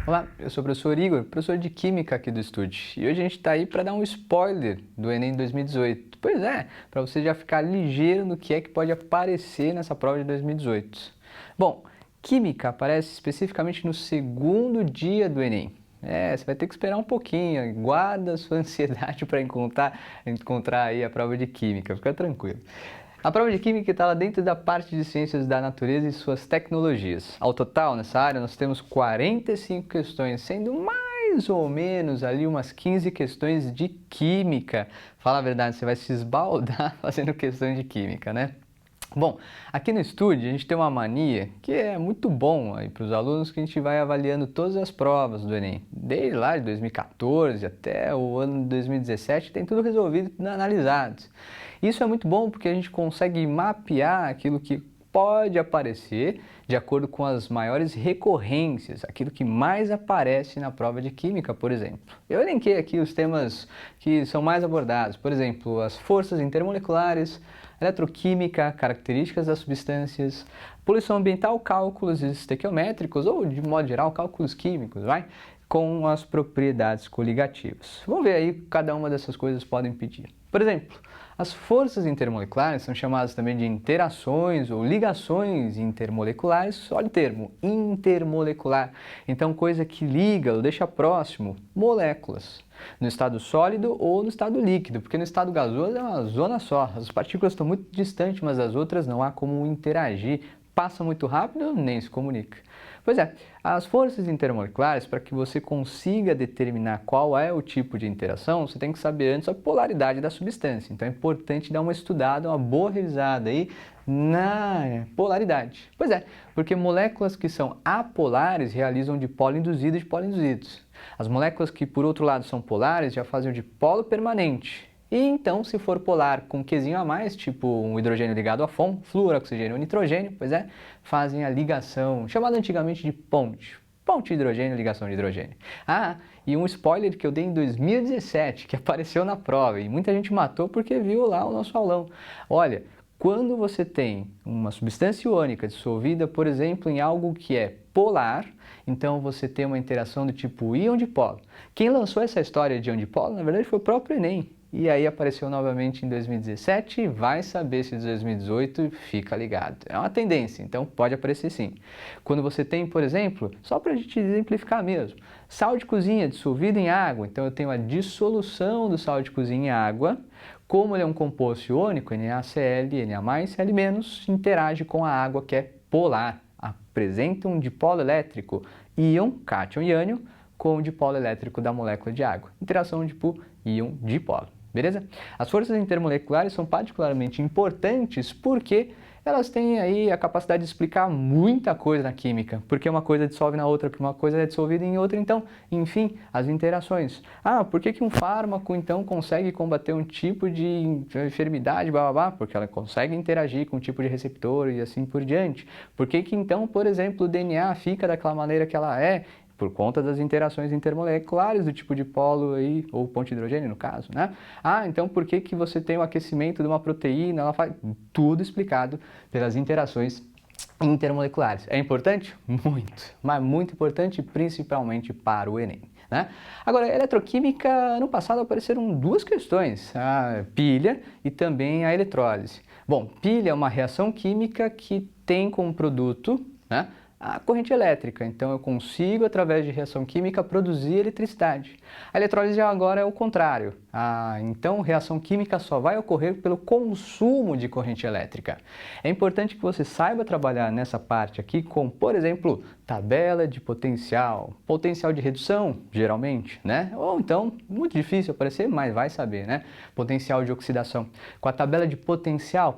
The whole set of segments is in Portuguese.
Olá, eu sou o professor Igor, professor de Química aqui do estúdio. E hoje a gente está aí para dar um spoiler do Enem 2018. Pois é, para você já ficar ligeiro no que é que pode aparecer nessa prova de 2018. Bom, Química aparece especificamente no segundo dia do Enem. Você vai ter que esperar um pouquinho, guarda a sua ansiedade para encontrar aí a prova de Química, fica tranquilo. A prova de Química está lá dentro da parte de Ciências da Natureza e suas tecnologias. Ao total, nessa área, nós temos 45 questões, sendo mais ou menos ali umas 15 questões de Química. Fala a verdade, você vai se esbaldar fazendo questões de Química, né? Bom, aqui no estúdio a gente tem uma mania que é muito bom aí para os alunos, que a gente vai avaliando todas as provas do Enem. Desde lá de 2014 até o ano de 2017 tem tudo resolvido, tudo analisado. Isso é muito bom porque a gente consegue mapear aquilo que pode aparecer de acordo com as maiores recorrências, aquilo que mais aparece na prova de Química, por exemplo. Eu elenquei aqui os temas que são mais abordados, por exemplo, as forças intermoleculares, eletroquímica, características das substâncias, poluição ambiental, cálculos estequiométricos ou, de modo geral, cálculos químicos, com as propriedades coligativas. Vamos ver aí o que cada uma dessas coisas podem pedir. Por exemplo, as forças intermoleculares são chamadas também de interações ou ligações intermoleculares. Olha o termo, intermolecular. Então, coisa que liga ou deixa próximo moléculas no estado sólido ou no estado líquido, porque no estado gasoso é uma zona só. As partículas estão muito distantes umas das outras, não há como interagir. Passa muito rápido, nem se comunica. Pois é, as forças intermoleculares, para que você consiga determinar qual é o tipo de interação, você tem que saber antes a polaridade da substância. Então é importante dar uma estudada, uma boa revisada aí na polaridade. Pois é, porque moléculas que são apolares realizam dipolo induzido e dipolo induzidos. As moléculas que, por outro lado, são polares já fazem o dipolo permanente. E então, se for polar com Qzinho a mais, tipo um hidrogênio ligado a FON, flúor, oxigênio ou nitrogênio, fazem a ligação, chamada antigamente de ponte. Ponte de hidrogênio, ligação de hidrogênio. E um spoiler que eu dei em 2017, que apareceu na prova, e muita gente matou porque viu lá o nosso aulão. Olha, quando você tem uma substância iônica dissolvida, por exemplo, em algo que é polar, então você tem uma interação do tipo íon-dipolo. Quem lançou essa história de íon-dipolo, na verdade, foi o próprio Enem. E aí apareceu novamente em 2017, vai saber se em 2018 fica ligado. É uma tendência, então pode aparecer sim. Quando você tem, por exemplo, só para a gente exemplificar mesmo, sal de cozinha dissolvido em água, então eu tenho a dissolução do sal de cozinha em água, como ele é um composto iônico, NaCl, Na+, Cl-, interage com a água que é polar, apresenta um dipolo elétrico íon, cátion e ânion, com o dipolo elétrico da molécula de água. Interação tipo íon-dipolo. Beleza? As forças intermoleculares são particularmente importantes porque elas têm aí a capacidade de explicar muita coisa na química, porque uma coisa dissolve na outra, porque uma coisa é dissolvida em outra, então, enfim, as interações. Por que um fármaco, então, consegue combater um tipo de enfermidade, blá, blá, blá? Porque ela consegue interagir com um tipo de receptor e assim por diante. Por que então, por exemplo, o DNA fica daquela maneira que ela é? Por conta das interações intermoleculares do tipo dipolo aí, ou ponte de hidrogênio no caso, né? Então por que você tem o aquecimento de uma proteína? Ela faz tudo explicado pelas interações intermoleculares. É importante? Muito, mas muito importante, principalmente para o Enem. Né? Agora, eletroquímica, no passado apareceram duas questões, a pilha e também a eletrólise. Bom, pilha é uma reação química que tem como produto, né, a corrente elétrica, então eu consigo, através de reação química, produzir eletricidade. A eletrólise agora é o contrário, então reação química só vai ocorrer pelo consumo de corrente elétrica. É importante que você saiba trabalhar nessa parte aqui com, por exemplo, tabela de potencial, potencial de redução, geralmente, né? Ou então, muito difícil aparecer, mas vai saber, né? Potencial de oxidação. Com a tabela de potencial,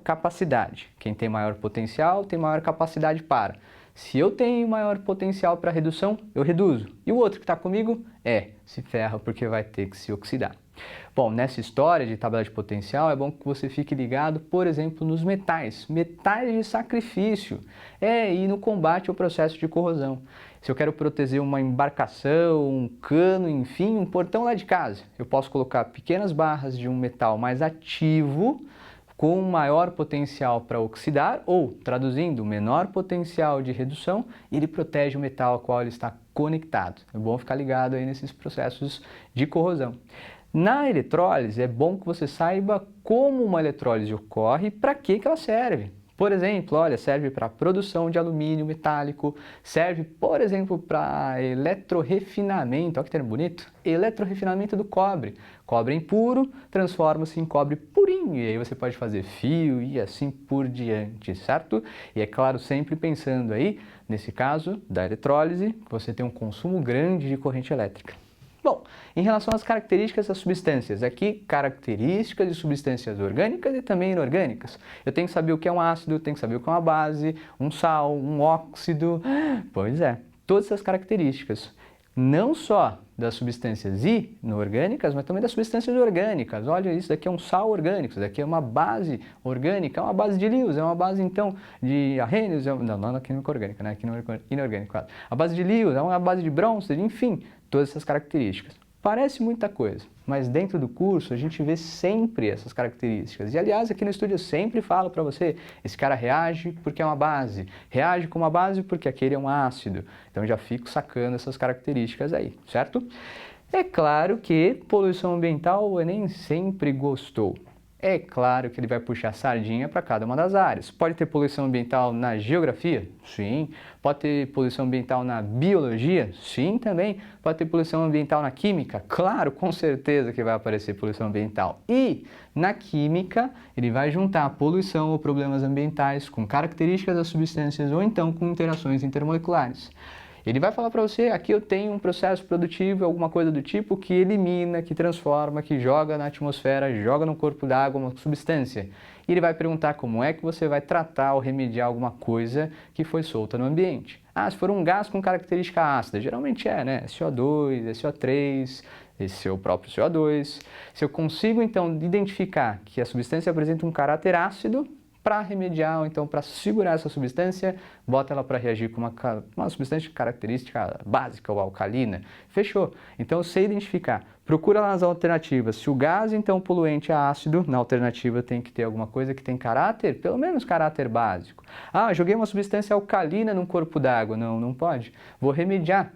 capacidade. Quem tem maior potencial tem maior capacidade para. Se eu tenho maior potencial para redução, eu reduzo. E o outro que está comigo se ferra porque vai ter que se oxidar. Bom, nessa história de tabela de potencial, é bom que você fique ligado, por exemplo, nos metais. Metais de sacrifício. E no combate ao processo de corrosão. Se eu quero proteger uma embarcação, um cano, enfim, um portão lá de casa, eu posso colocar pequenas barras de um metal mais ativo com maior potencial para oxidar ou, traduzindo, menor potencial de redução, ele protege o metal ao qual ele está conectado. É bom ficar ligado aí nesses processos de corrosão. Na eletrólise, é bom que você saiba como uma eletrólise ocorre e para que ela serve. Por exemplo, olha, serve para a produção de alumínio metálico, serve, por exemplo, para eletrorefinamento, olha que termo bonito, eletrorefinamento do cobre. Cobre impuro transforma-se em cobre purinho, e aí você pode fazer fio e assim por diante, certo? E é claro, sempre pensando aí, nesse caso da eletrólise, você tem um consumo grande de corrente elétrica. Bom, em relação às características das substâncias, aqui características de substâncias orgânicas e também inorgânicas. Eu tenho que saber o que é um ácido, eu tenho que saber o que é uma base, um sal, um óxido. Pois é, todas essas características, não só das substâncias inorgânicas, mas também das substâncias orgânicas. Olha, isso daqui é um sal orgânico, isso daqui é uma base orgânica, é uma base de Lewis, é uma base então de arrênios, não é química orgânica, né? Química inorgânica, claro. A base de Lewis é uma base de Bronsted, enfim, todas essas características. Parece muita coisa, mas dentro do curso a gente vê sempre essas características. E aliás, aqui no estúdio eu sempre falo para você, esse cara reage porque é uma base, reage com uma base porque aquele é um ácido. Então eu já fico sacando essas características aí, certo? É claro que poluição ambiental o Enem sempre gostou. É claro que ele vai puxar sardinha para cada uma das áreas. Pode ter poluição ambiental na geografia? Sim. Pode ter poluição ambiental na biologia? Sim, também. Pode ter poluição ambiental na química? Claro, com certeza que vai aparecer poluição ambiental. E na química, ele vai juntar poluição ou problemas ambientais com características das substâncias ou então com interações intermoleculares. Ele vai falar para você, aqui eu tenho um processo produtivo, alguma coisa do tipo, que elimina, que transforma, que joga na atmosfera, joga no corpo d'água uma substância. E ele vai perguntar como é que você vai tratar ou remediar alguma coisa que foi solta no ambiente. Ah, se for um gás com característica ácida, geralmente é, né? SO2, SO3, esse é o próprio CO2. Se eu consigo, então, identificar que a substância apresenta um caráter ácido, para remediar ou então para segurar essa substância, bota ela para reagir com uma substância de característica básica ou alcalina. Fechou. Então eu sei identificar. Procura lá nas alternativas. Se o gás então poluente é ácido, na alternativa tem que ter alguma coisa que tem caráter, pelo menos caráter básico. Ah, joguei uma substância alcalina num corpo d'água. Não, não pode. Vou remediar.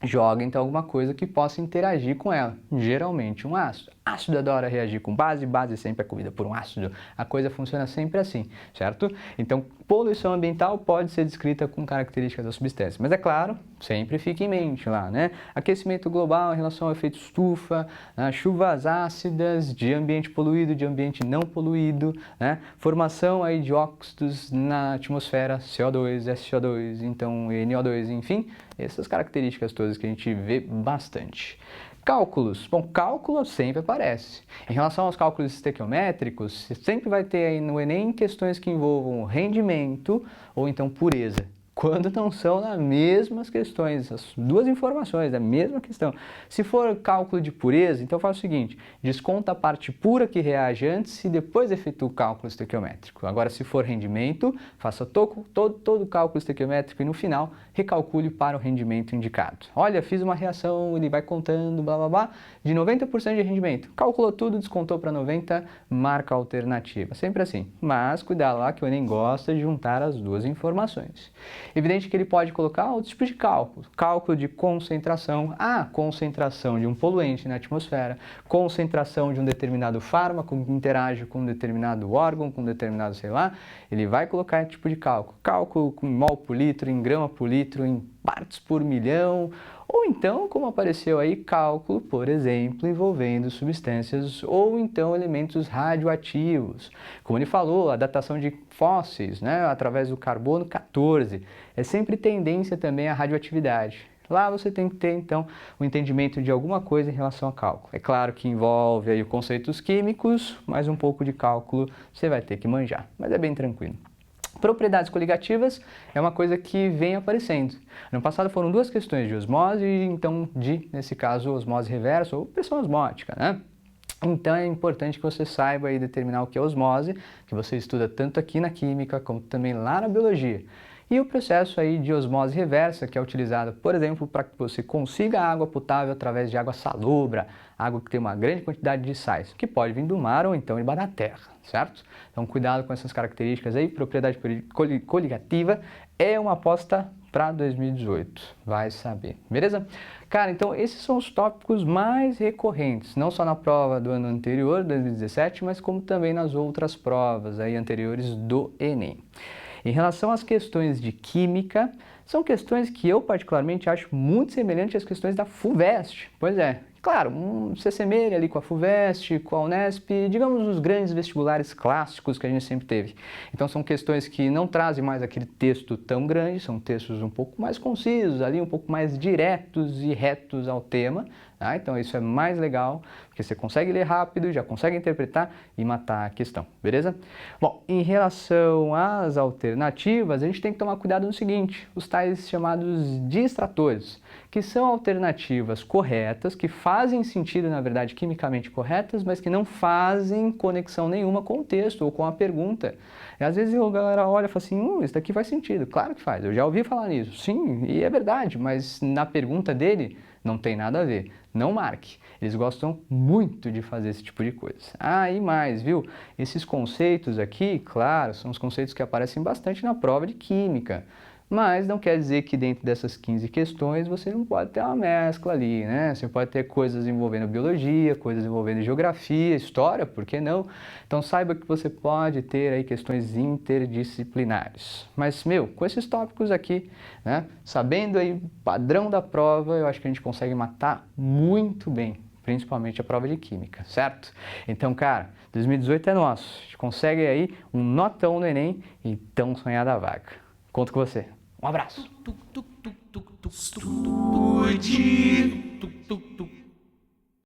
Joga então alguma coisa que possa interagir com ela, geralmente um ácido. Ácido adora reagir com base, base sempre é comida por um ácido. A coisa funciona sempre assim, certo? Então, poluição ambiental pode ser descrita com características da substância, mas é claro, sempre fica em mente lá, né? Aquecimento global em relação ao efeito estufa, chuvas ácidas, de ambiente poluído, de ambiente não poluído, né? Formação aí de óxidos na atmosfera, CO2, SO2, então NO2, enfim, essas características todas que a gente vê bastante. Cálculos. Bom, cálculo sempre aparece. Em relação aos cálculos estequiométricos, você sempre vai ter aí no Enem questões que envolvam rendimento ou então pureza. Quando não são as mesmas questões, as duas informações, a mesma questão. Se for cálculo de pureza, então faz o seguinte, desconta a parte pura que reage antes e depois efetua o cálculo estequiométrico. Agora, se for rendimento, faça todo o cálculo estequiométrico e no final recalcule para o rendimento indicado. Olha, fiz uma reação, ele vai contando, blá blá blá, de 90% de rendimento. Calculou tudo, descontou para 90%, marca a alternativa. Sempre assim. Mas cuidado lá que o Enem gosta de juntar as duas informações. Evidente que ele pode colocar outros tipos de cálculo. Cálculo de concentração, concentração de um poluente na atmosfera, concentração de um determinado fármaco que interage com um determinado órgão, com um determinado, sei lá, ele vai colocar esse tipo de cálculo. Cálculo com mol por litro, em grama por litro, em partes por milhão, ou então, como apareceu aí, cálculo, por exemplo, envolvendo substâncias ou então elementos radioativos. Como ele falou, a datação de fósseis, né, através do carbono 14, é sempre tendência também à radioatividade. Lá você tem que ter, então, o entendimento de alguma coisa em relação a cálculo. É claro que envolve aí conceitos químicos, mas um pouco de cálculo você vai ter que manjar, mas é bem tranquilo. Propriedades coligativas é uma coisa que vem aparecendo. No passado foram duas questões de osmose e então nesse caso, osmose reversa ou pressão osmótica, né? Então é importante que você saiba aí determinar o que é osmose, que você estuda tanto aqui na química como também lá na biologia. e o processo aí de osmose reversa, que é utilizado, por exemplo, para que você consiga água potável através de água salobra, água que tem uma grande quantidade de sais, que pode vir do mar ou então embaixo da terra, certo? Então cuidado com essas características aí, propriedade coligativa é uma aposta para 2018, vai saber, beleza? Cara, então esses são os tópicos mais recorrentes, não só na prova do ano anterior, 2017, mas como também nas outras provas aí anteriores do Enem. Em relação às questões de química, são questões que eu particularmente acho muito semelhantes às questões da FUVEST. Pois é, claro, se assemelha ali com a FUVEST, com a Unesp, digamos os grandes vestibulares clássicos que a gente sempre teve. Então são questões que não trazem mais aquele texto tão grande, são textos um pouco mais concisos, ali um pouco mais diretos e retos ao tema. Tá? Então isso é mais legal, porque você consegue ler rápido, já consegue interpretar e matar a questão, beleza? Bom, em relação às alternativas, a gente tem que tomar cuidado no seguinte, os tais chamados distratores, que são alternativas corretas, que fazem sentido, na verdade, quimicamente corretas, mas que não fazem conexão nenhuma com o texto ou com a pergunta. E às vezes a galera olha e fala assim, isso daqui faz sentido. Claro que faz, eu já ouvi falar nisso. Sim, e é verdade, mas na pergunta dele não tem nada a ver. Não marque. Eles gostam muito de fazer esse tipo de coisa. Ah, e mais, viu? Esses conceitos aqui, claro, são os conceitos que aparecem bastante na prova de química. Mas não quer dizer que dentro dessas 15 questões você não pode ter uma mescla ali, né? Você pode ter coisas envolvendo biologia, coisas envolvendo geografia, história, por que não? Então saiba que você pode ter aí questões interdisciplinares. Mas, com esses tópicos aqui, né? Sabendo aí o padrão da prova, eu acho que a gente consegue matar muito bem, principalmente a prova de química, certo? Então, cara, 2018 é nosso. A gente consegue aí um notão no Enem e tão sonhada vaga. Conto com você. Um abraço. Estude.